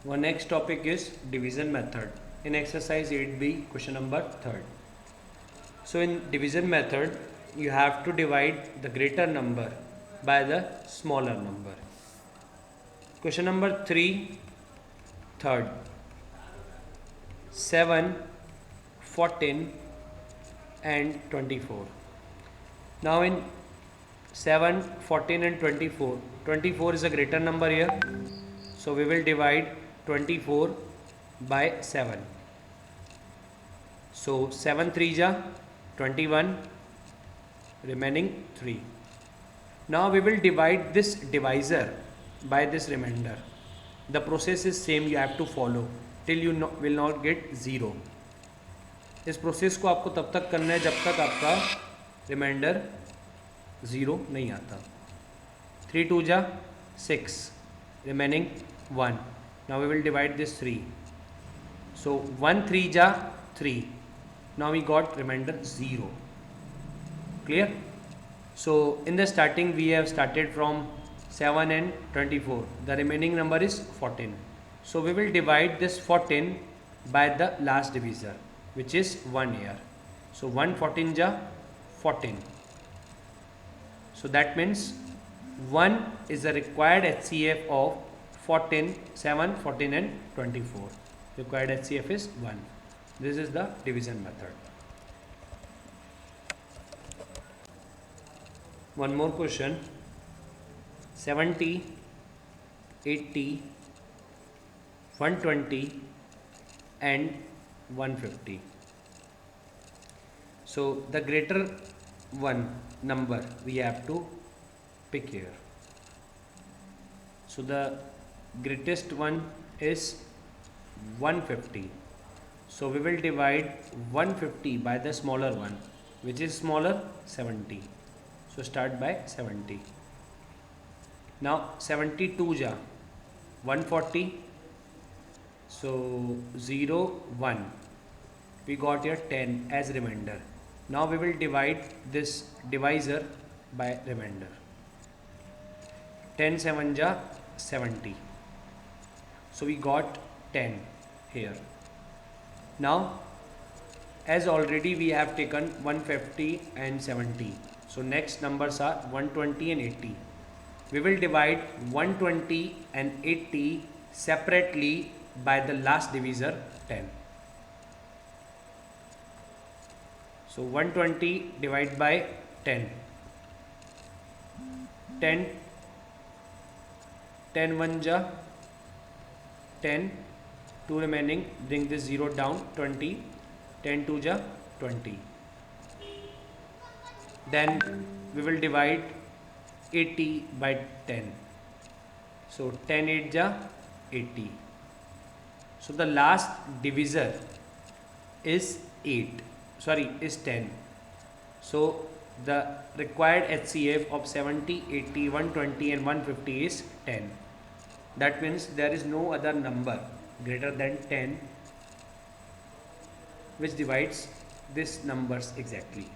Our next topic is division method. In exercise 8b, question number 3rd. So in division method, you have to divide the greater number by the smaller number. Question number 3, third. 7, 14 and 24. Now in 7, 14 and 24, 24 is a greater number here. So we will divide 24 by 7. So 7 3 ja 21, remaining 3. Now we will divide this divisor by this remainder. The process is same, you have to follow till you will not get 0. इस process को आपको तब तक करना है जब तक आपका रिमाइंडर 0 नहीं आता. 3 2 जा 6, remaining 1. Now we will divide this 3. So 1 3 ja 3. Now we got remainder 0. Clear? So in the starting we have started from 7 and 24. The remaining number is 14. So we will divide this 14 by the last divisor, which is 1 here. So 1 14 ja 14. So that means 1 is the required HCF of 14, 7, 14 and 24. Required HCF is 1. This is the division method. One more question. 70, 80, 120 and 150. So the greater one number we have to pick here. So the greatest one is 150. So we will divide 150 by the smaller one, which is smaller 70. So start by 70. Now 72 ja 140. So 0 1. We got here 10 as remainder. Now we will divide this divisor by remainder. 10 7 ja 70. So we got 10 here. Now as already we have taken 150 and 70. So next numbers are 120 and 80. We will divide 120 and 80 separately by the last divisor 10. So 120 divided by 10. 10 10 1 ja 10, 2 remaining, bring this 0 down, 20, 10 2 ja 20. Then we will divide 80 by 10. So 10 8 ja 80. So the last divisor is 8. Sorry, is 10. So the required HCF of 70, 80, 120 and 150 is 10. That means there is no other number greater than 10 which divides these numbers exactly.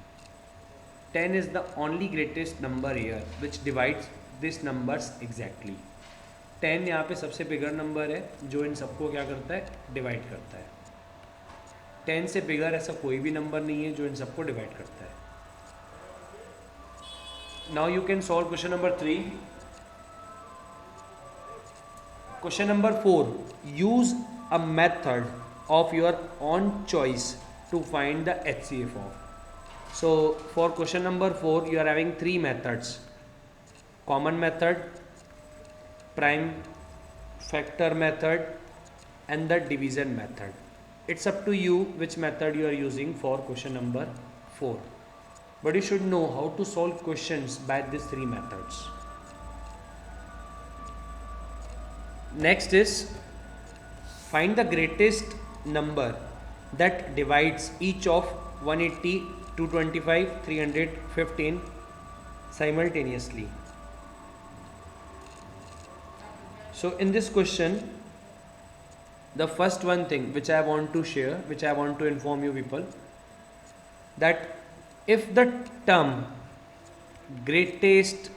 10 is the only greatest number here which divides these numbers exactly. 10 यहाँ पे सबसे bigger number है जो इन सबको क्या करता है, divide करता है. 10 से बिगर ऐसा कोई भी नंबर नहीं है जो इन सबको डिवाइड करता है. Now you can solve question number 3. Question number 4. Use a method of your own choice to find the HCF of. So for question number 4 you are having 3 methods: common method, prime factor method and the division method. It's up to you which method you are using for question number 4. But you should know how to solve questions by these 3 methods. Next is find the greatest number that divides each of 180, 225, 315 simultaneously. So in this question, the first one thing which I want to share, which I want to inform you people, that if the term greatest,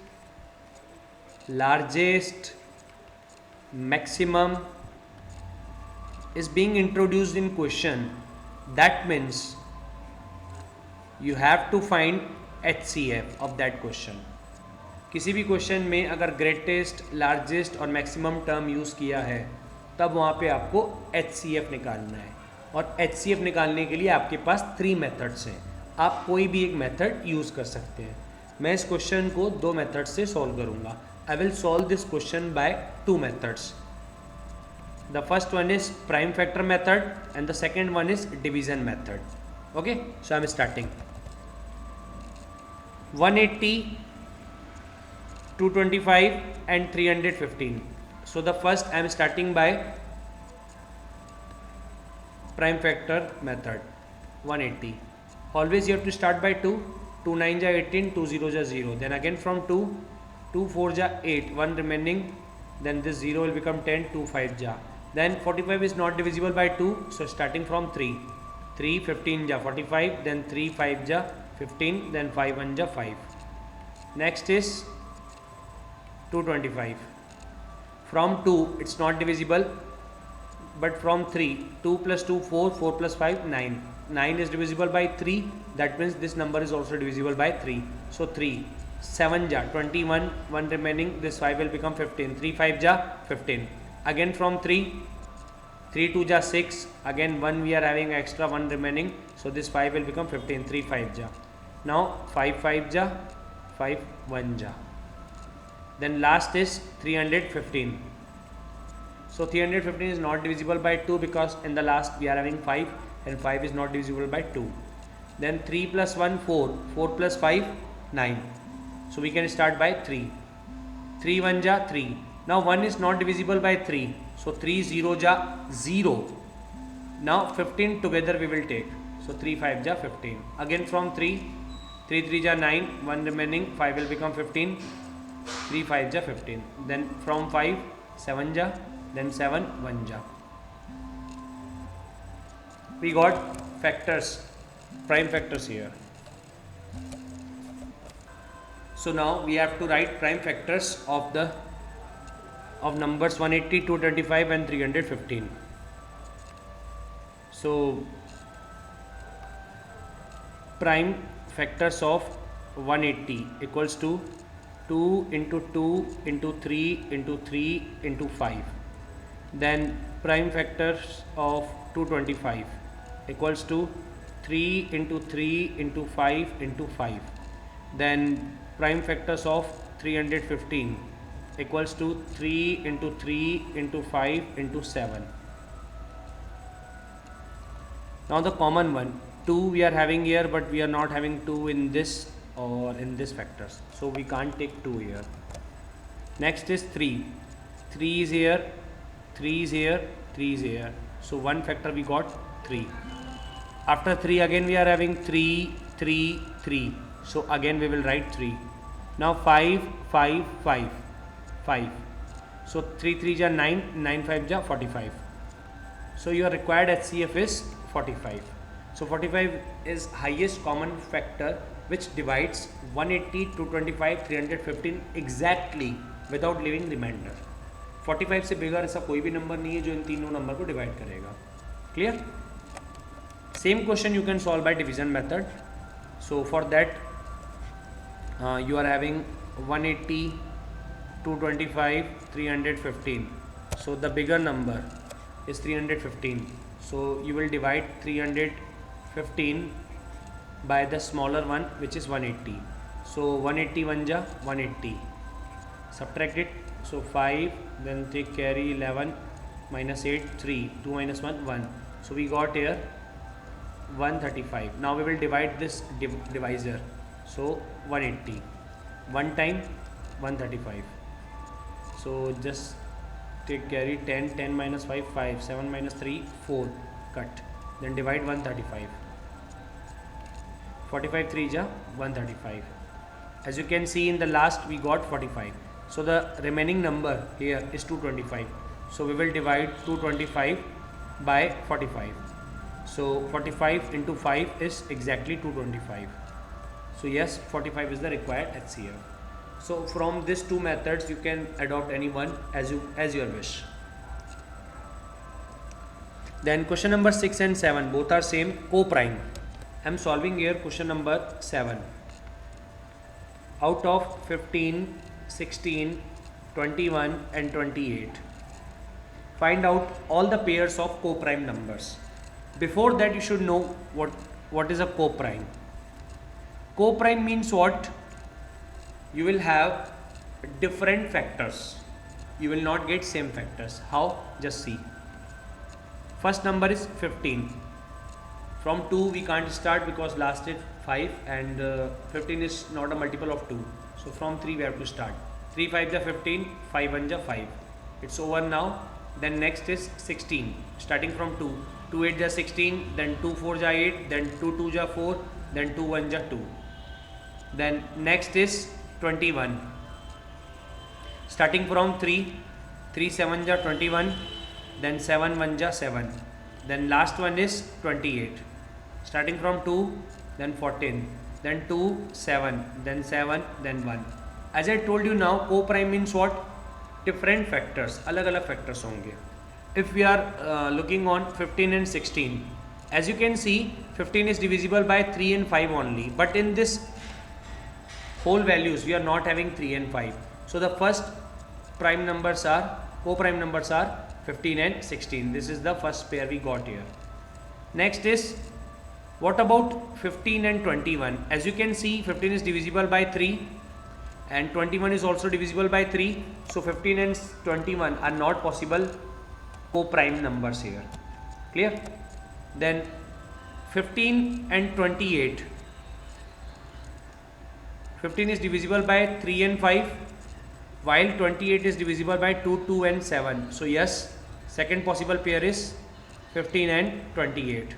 largest, maximum is being introduced in question, that means you have to find HCF of that question. किसी भी question में अगर greatest, largest और maximum term use किया है तब वहाँ पे आपको HCF निकालना है, और HCF निकालने के लिए आपके पास 3 मेथड्स हैं. आप कोई भी एक मेथड यूज़ कर सकते हैं. मैं इस क्वेश्चन को 2 मेथड से सॉल्व करूँगा. I will solve this question by 2 methods. The first one is prime factor method and the second one is division method. Okay, so I am starting. 180, 225 and 315. So the first I am starting by prime factor method. 180. Always you have to start by 2. 2 9 ja 18, 2 0 ja 0. Then again from 2, 2 4 ja 8, 1 remaining. Then this 0 will become 10, 2 5 ja. Then 45 is not divisible by 2, so starting from 3, 3 15 ja 45, then 3 5 ja 15, then 5 1 ja 5. Next is 225. From 2 it's not divisible, but from 3, 2 plus 2 4, 4 plus 5 9. 9 is divisible by 3, that means this number is also divisible by 3. So 3, 7 ja 21, 1 remaining, this 5 will become 15, 3 5 ja 15. Again from 3, 3 2 ja 6, again 1 we are having extra, 1 remaining, so this 5 will become 15, 3 5 ja. Now 5 5 ja, 5 1 ja. Then last is 315. So 315 is not divisible by 2 because in the last we are having 5 and 5 is not divisible by 2. Then 3 plus 1 4, 4 plus 5 9. So we can start by 3. 3 1 ja 3. Now 1 is not divisible by 3. So 3 0 ja 0. Now 15 together we will take. So 3 5 ja 15. Again from 3, 3 3 ja 9, 1 remaining, 5 will become 15. 3 5 ja 15. Then from 5, 7 ja, then 7 1 ja. We got factors, prime factors here. So now we have to write prime factors of numbers 180, 225 and 315. So prime factors of 180 equals to 2 into 2 into 3 into 3 into 5. Then prime factors of 225 equals to 3 into 3 into 5 into 5. Then prime factors of 315 equals to 3 into 3 into 5 into 7. Now the common one, 2 we are having here, but we are not having 2 in this or in this factors, so we can't take 2 here. Next is 3. 3 is here, 3 is here, 3 is here, so one factor we got 3. After 3 again we are having 3 3 3, so again we will write 3. Now 5 5 5 5, so 3 3 ja 9, 9 5 ja 45. So your required HCF is 45. So 45 is highest common factor which divides 180, 225, 315 exactly without leaving remainder. 45 से बिगर ऐसा कोई भी number नहीं है जो इन तीनों number को divide करेगा. Clear? Same question you can solve by division method. So for that you are having 180, 225, 315. So the bigger number is 315. So you will divide 315 by the smaller one, which is 180. So 180 1 ja 180. Subtract it. So 5, then take carry 11, minus 8 3, 2 minus 1 1. So we got here 135. Now we will divide this divisor. So 180, 1 time 135. So just take carry 10, 10 minus 5 5, 7 minus 3 4, cut. Then divide 135. 45 3 ja 135. As you can see in the last we got 45. So the remaining number here is 225. So we will divide 225 by 45. So 45 into 5 is exactly 225. So yes, 45 is the required HCF. So from these two methods you can adopt any one as your wish. Then question number 6 and 7 both are same, co-prime. I am solving here question number 7. Out of 15, 16, 21 and 28, find out all the pairs of co-prime numbers. Before that you should know what is a co-prime. Co-prime means what? You will have different factors. You will not get same factors. How? Just see. First number is 15. From 2 we can't start because last is 5 and 15 is not a multiple of 2. So from 3 we have to start. 3 5 is 15, 5 1 is 5. It's over now. Then next is 16. Starting from 2. 2 8 is 16, then 2 4 is 8, then 2 2 is 4, then 2 1 is 2. Then next is 21. Starting from 3, 3 7 is 21, then 7 1 is 7. Then last one is 28. Starting from 2, then 14, then 2 7, then 7, then 1. As I told you now, co-prime means what? Different factors, अलग-अलग factors होंगे. If we are looking on 15 and 16, as you can see, 15 is divisible by 3 and 5 only. But in this whole values, we are not having 3 and 5. So the first prime numbers are, co-prime numbers are 15 and 16. This is the first pair we got here. Next is, what about 15 and 21? As you can see, 15 is divisible by 3 and 21 is also divisible by 3. So 15 and 21 are not possible co-prime numbers here. Clear? Then 15 and 28. 15 is divisible by 3 and 5, while 28 is divisible by 2, 2 and 7. So yes, second possible pair is 15 and 28.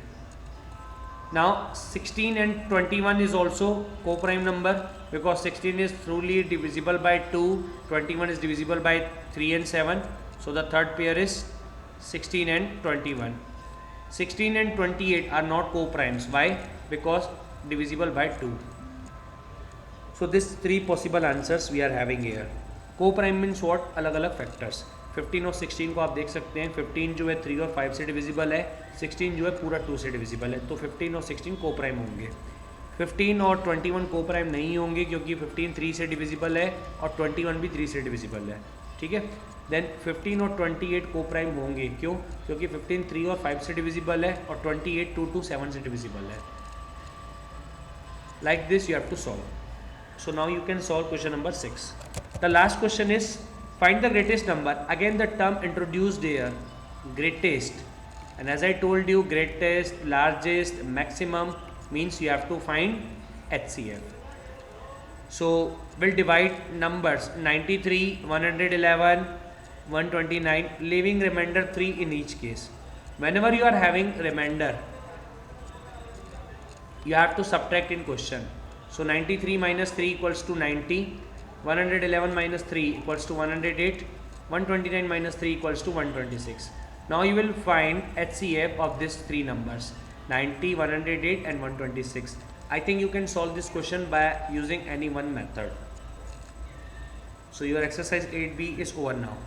Now 16 and 21 is also co-prime number because 16 is truly divisible by 2, 21 is divisible by 3 and 7. So the third pair is 16 and 21. 16 and 28 are not co-primes. Why? Because divisible by 2. So these three possible answers we are having here. Co-prime means what? अलग-अलग factors. 15 और 16 को आप देख सकते हैं. 15 जो है 3 और 5 से डिविजिबल है, 16 जो है पूरा 2 से डिविजिबल है. तो 15 और 16 co-prime होंगे. 15 और 21 co-prime नहीं होंगे क्योंकि 15 3 से डिविजिबल है और 21 भी 3 से डिविजिबल है. ठीक है. देन 15 और 28 co-prime होंगे. क्यों? क्योंकि 15 3 और 5 से डिविजिबल है और 28 2 2 7 से डिविजिबल है. Like this you have to solve. So now you can solve question number 6. The last question is find the greatest number. Again the term introduced here, greatest. And as I told you, greatest, largest, maximum means you have to find HCF. So we'll divide numbers 93, 111, 129, leaving remainder 3 in each case. Whenever you are having remainder, you have to subtract in question. So 93 minus 3 equals to 90, 111 minus 3 equals to 108, 129 minus 3 equals to 126. Now you will find HCF of these three numbers, 90, 108 and 126. I think you can solve this question by using any one method. So your exercise 8B is over now.